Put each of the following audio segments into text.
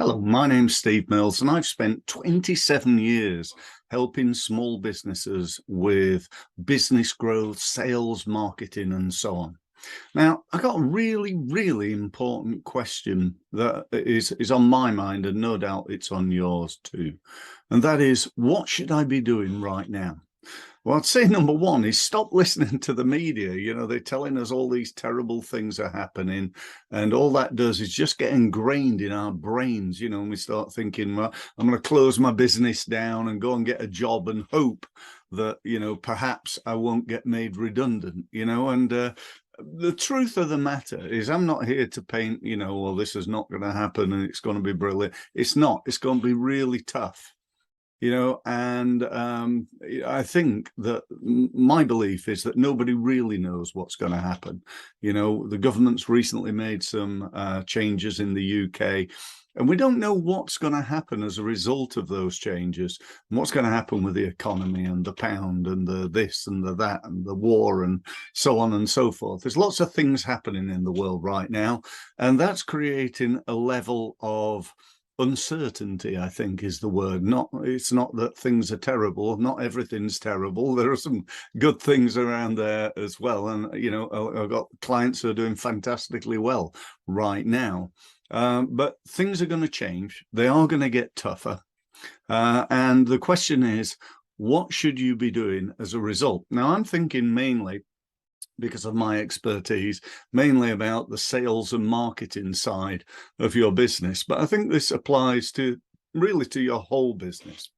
Hello, my name's Steve Mills, and I've spent 27 years helping small businesses with business growth, sales, marketing, and so on. Now, I got a really important question that is on my mind, and no doubt it's on yours too. And that is, what should I be doing right now? Well, I'd say number one is stop listening to the media. They're telling us all these terrible things are happening, and all that does is just get ingrained in our brains, and we start thinking, well, I'm going to close my business down and go and get a job and hope that, perhaps I won't get made redundant, and the truth of the matter is I'm not here to paint, well, this is not going to happen and it's going to be brilliant. It's not. It's going to be really tough. And I think that my belief is that nobody really knows what's going to happen. The government's recently made some changes in the UK, and we don't know what's going to happen as a result of those changes, and what's going to happen with the economy and the pound and the this and the that and the war and so on and so forth. There's lots of things happening in the world right now, and that's creating a level of uncertainty, I think, is the word. It's not that things are terrible. Not everything's terrible. There are some good things around there as well. And, I've got clients who are doing fantastically well right now. But things are going to change. They are going to get tougher. And the question is, what should you be doing as a result? Now, I'm thinking mainly, because of my expertise, mainly about the sales and marketing side of your business. But I think this applies to your whole business.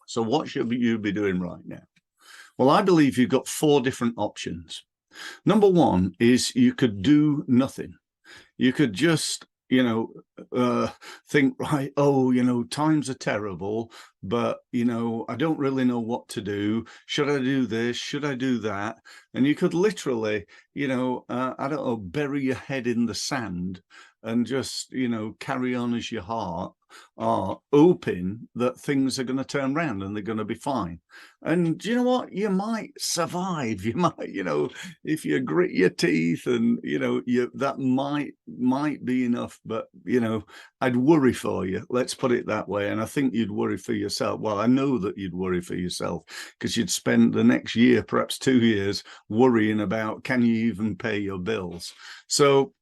So what should you be doing right now? Well, I believe you've got four different options. Number one is you could do nothing. You could just think, right, times are terrible, but, I don't really know what to do. Should I do this? Should I do that? And you could literally, I don't know, bury your head in the sand and just, carry on as your heart are, hoping that things are going to turn around and they're going to be fine. And do you know what? You might survive. You might, if you grit your teeth and, that might be enough. But, I'd worry for you. Let's put it that way. And I think you'd worry for yourself. Well, I know that you'd worry for yourself, because you'd spend the next year, perhaps 2 years, worrying about, can you even pay your bills? So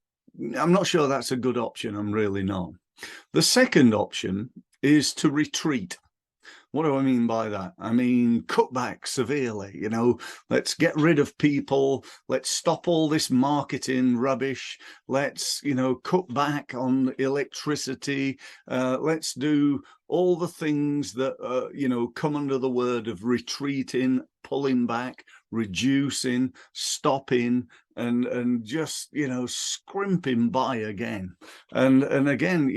I'm not sure that's a good option. I'm really not. The second option is to retreat. What do I mean by that? I mean, cut back severely, let's get rid of people. Let's stop all this marketing rubbish. Let's, cut back on electricity. Let's do all the things that, come under the word of retreating, pulling back, reducing, stopping, and just, scrimping by again. And again,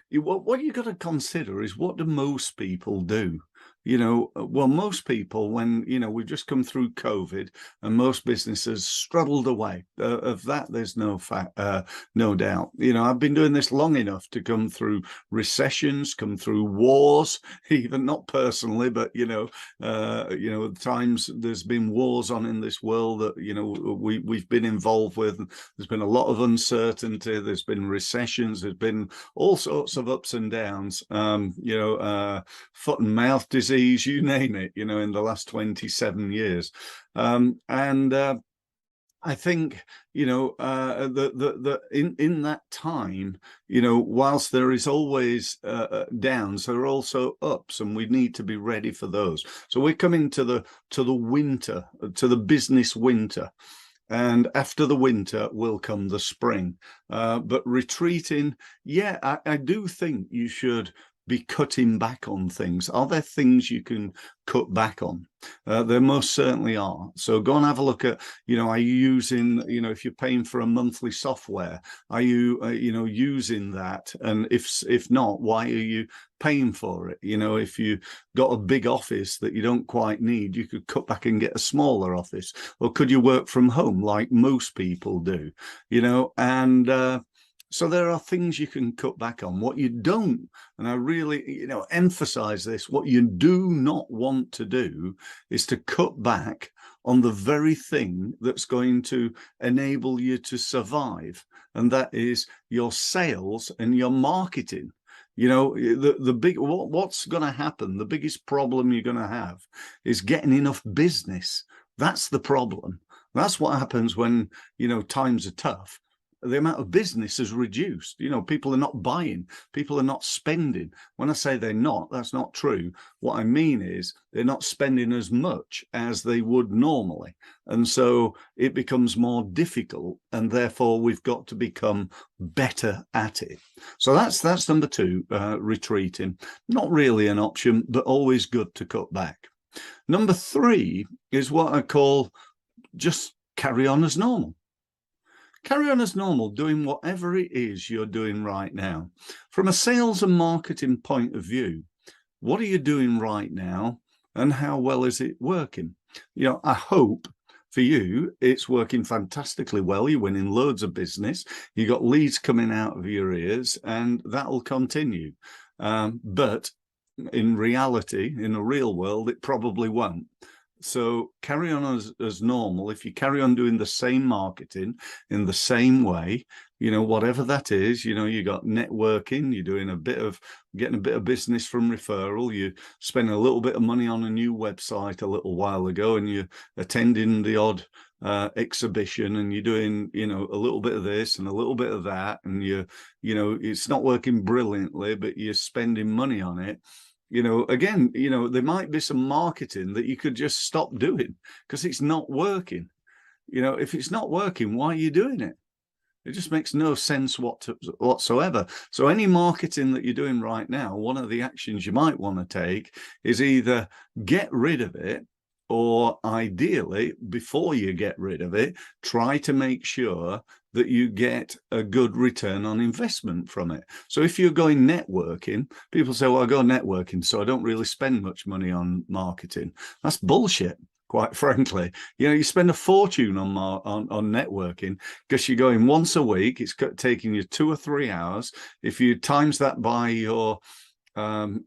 what you got to consider is, what do most people do? Well, most people, when, we've just come through COVID and most businesses struggled away. Of that, there's no doubt. I've been doing this long enough to come through recessions, come through wars, even not personally, but, times there's been wars on in this world that, we've been involved with. There's been a lot of uncertainty. There's been recessions. There's been all sorts of ups and downs, foot and mouth disease, you name it, in the last 27 years. I think, in that time, whilst there is always downs, there are also ups, and we need to be ready for those. So we're coming to the winter, to the business winter. And after the winter will come the spring. But retreating, I do think you should be cutting back on things. Are there things you can cut back on? There most certainly are. So go and have a look at, are you using, if you're paying for a monthly software, are you, using that? And if not, why are you paying for it? If you got a big office that you don't quite need, you could cut back and get a smaller office. Or could you work from home like most people do? So there are things you can cut back on. What you don't, and I really, emphasize this, what you do not want to do is to cut back on the very thing that's going to enable you to survive, and that is your sales and your marketing. You know, the big what's going to happen, the biggest problem you're going to have is getting enough business. That's the problem. That's what happens when, you know, times are tough. The amount of business is reduced. You know, people are not buying, people are not spending. When I say they're not, that's not true. What I mean is they're not spending as much as they would normally. And so it becomes more difficult, and therefore we've got to become better at it. So that's number two, retreating. Not really an option, but always good to cut back. Number three is what I call just carry on as normal. Carry on as normal, doing whatever it is you're doing right now. From a sales and marketing point of view, what are you doing right now and how well is it working? You know, I hope for you it's working fantastically well. You're winning loads of business. You got leads coming out of your ears, and that'll continue. But in reality, in the real world, it probably won't. So carry on as normal. If you carry on doing the same marketing in the same way, you know, whatever that is, you know, you got networking, you're doing getting a bit of business from referral, you spend a little bit of money on a new website a little while ago, and you're attending the odd exhibition, and you're doing, you know, a little bit of this and a little bit of that, and you know, it's not working brilliantly, but you're spending money on it. You know, again, you know, there might be some marketing that you could just stop doing because it's not working. You know, if it's not working, why are you doing it? It just makes no sense whatsoever. So any marketing that you're doing right now, one of the actions you might want to take is either get rid of it, or ideally, before you get rid of it, try to make sure that you get a good return on investment from it. So if you're going networking, people say, well, I go networking, so I don't really spend much money on marketing. That's bullshit, quite frankly. You know, you spend a fortune on networking because you're going once a week. It's taking you 2 or 3 hours. If you times that by your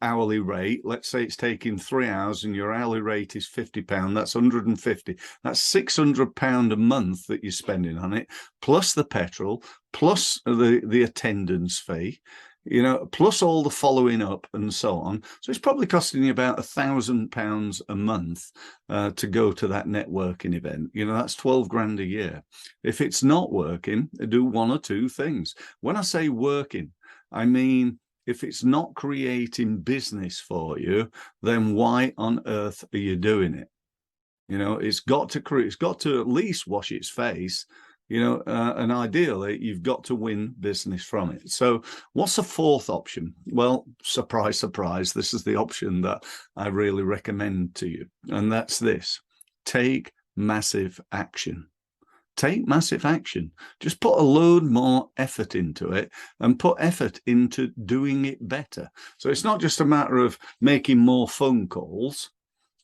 hourly rate, let's say it's taking 3 hours and your hourly rate is £50, that's 150. That's £600 a month that you're spending on it, plus the petrol, plus the attendance fee, you know, plus all the following up and so on. So it's probably costing you about £1,000 a month to go to that networking event. You know, that's 12 grand a year. If it's not working, do one or two things. When I say working, I mean, if it's not creating business for you, then why on earth are you doing it? You know, it's got to at least wash its face, you know, and ideally you've got to win business from it. So what's the fourth option? Well, surprise, surprise, this is the option that I really recommend to you. And that's this: take massive action. Take massive action. Just put a load more effort into it, and put effort into doing it better. So it's not just a matter of making more phone calls.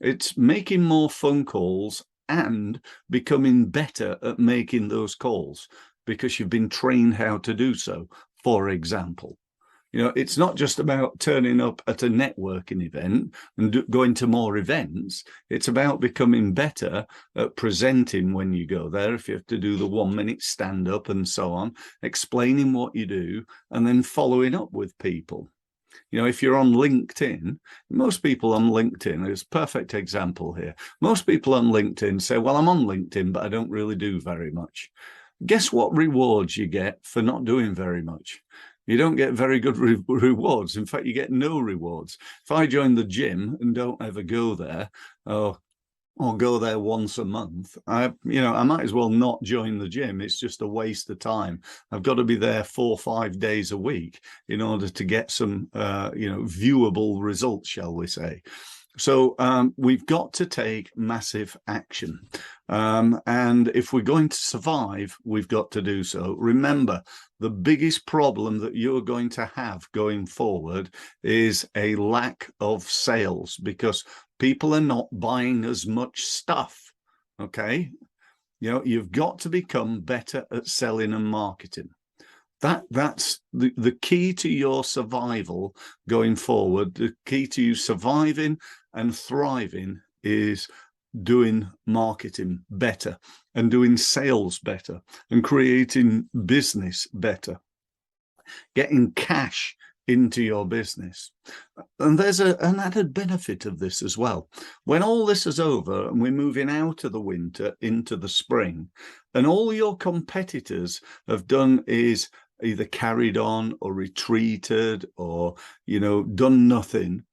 It's making more phone calls and becoming better at making those calls because you've been trained how to do so, for example. You know, it's not just about turning up at a networking event and going to more events. It's about becoming better at presenting when you go there. If you have to do the 1 minute stand up and so on, explaining what you do and then following up with people. You know, if you're on LinkedIn, most people on LinkedIn, there's a perfect example here. Most people on LinkedIn say, well, I'm on LinkedIn, but I don't really do very much. Guess what rewards you get for not doing very much? You don't get very good rewards. In fact, you get no rewards. If I join the gym and don't ever go there, or go there once a month, I might as well not join the gym. It's just a waste of time. I've got to be there 4 or 5 days a week in order to get some, viewable results, shall we say. So we've got to take massive action. And if we're going to survive, we've got to do so. Remember, the biggest problem that you're going to have going forward is a lack of sales, because people are not buying as much stuff. Okay. You know, you've got to become better at selling and marketing. That's the key to your survival going forward. The key to you surviving and thriving is doing marketing better and doing sales better and creating business better, getting cash into your business. And there's an added benefit of this as well. When all this is over and we're moving out of the winter into the spring, and all your competitors have done is either carried on or retreated or, done nothing,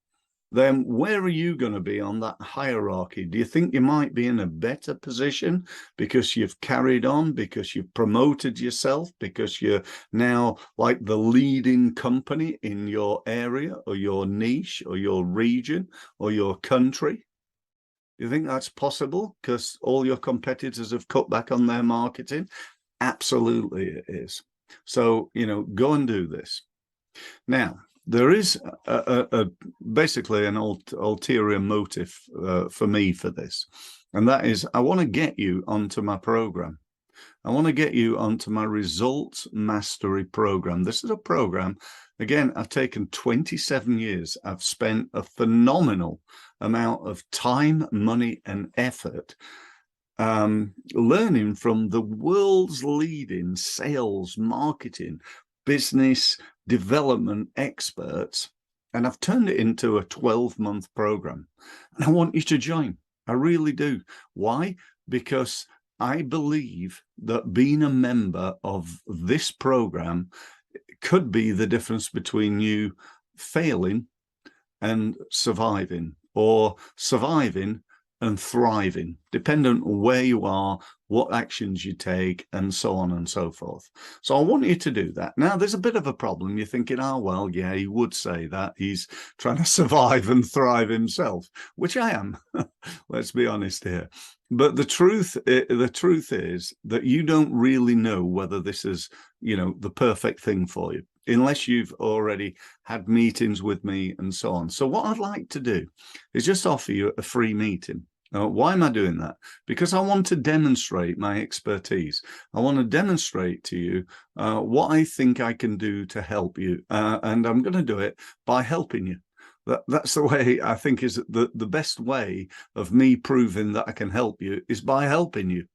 then where are you going to be on that hierarchy? Do you think you might be in a better position because you've carried on, because you've promoted yourself, because you're now like the leading company in your area or your niche or your region or your country? You think that's possible because all your competitors have cut back on their marketing? Absolutely it is. So, go and do this. Now, there is basically an ulterior motive for me for this, and that is I want to get you onto my program. I want to get you onto my Results Mastery program. This is a program, again, I've taken 27 years. I've spent a phenomenal amount of time, money, and effort learning from the world's leading sales, marketing, business development experts, and I've turned it into a 12-month program. And I want you to join. I really do. Why? Because I believe that being a member of this program could be the difference between you failing and surviving, or surviving and thriving, dependent on where you are, what actions you take, and so on and so forth. So I want you to do that. Now, there's a bit of a problem. You're thinking, oh, well, yeah, he would say that. He's trying to survive and thrive himself, which I am. Let's be honest here. But the truth is that you don't really know whether this is, the perfect thing for you, unless you've already had meetings with me and so on. So what I'd like to do is just offer you a free meeting. Why am I doing that? Because I want to demonstrate my expertise. I want to demonstrate to you what I think I can do to help you. And I'm going to do it by helping you. That's the way I think is the best way of me proving that I can help you is by helping you.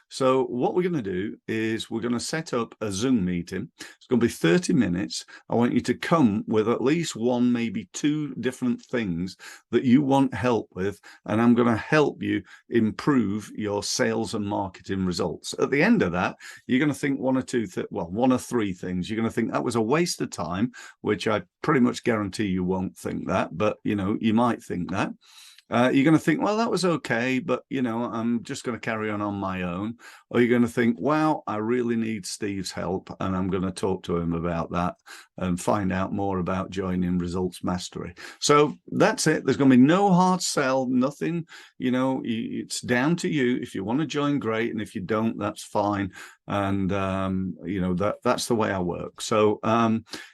So what we're going to do is we're going to set up a Zoom meeting. It's going to be 30 minutes. I want you to come with at least one, maybe two different things that you want help with, and I'm going to help you improve your sales and marketing results. At the end of that, you're going to think one or three things. You're going to think that was a waste of time, which I pretty much guarantee you won't think that, but you might think that. You're going to think, well, that was okay, but, I'm just going to carry on my own. Or you're going to think, wow, I really need Steve's help, and I'm going to talk to him about that and find out more about joining Results Mastery. So that's it. There's going to be no hard sell, nothing, it's down to you. If you want to join, great. And if you don't, that's fine. And, that's the way I work. So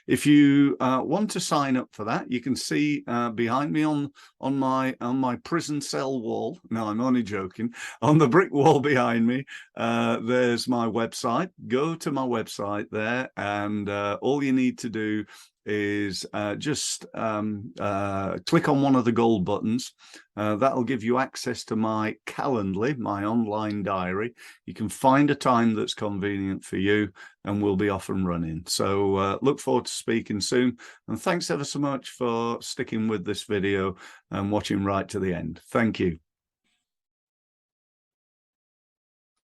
if you want to sign up for that, you can see behind me on my prison cell wall. No, I'm only joking. On the brick wall behind me, there's my website. Go to my website there, and all you need to do is just click on one of the gold buttons. That'll give you access to my Calendly, my online diary. You can find a time that's convenient for you, and we'll be off and running. So look forward to speaking soon. And thanks ever so much for sticking with this video and watching right to the end. Thank you.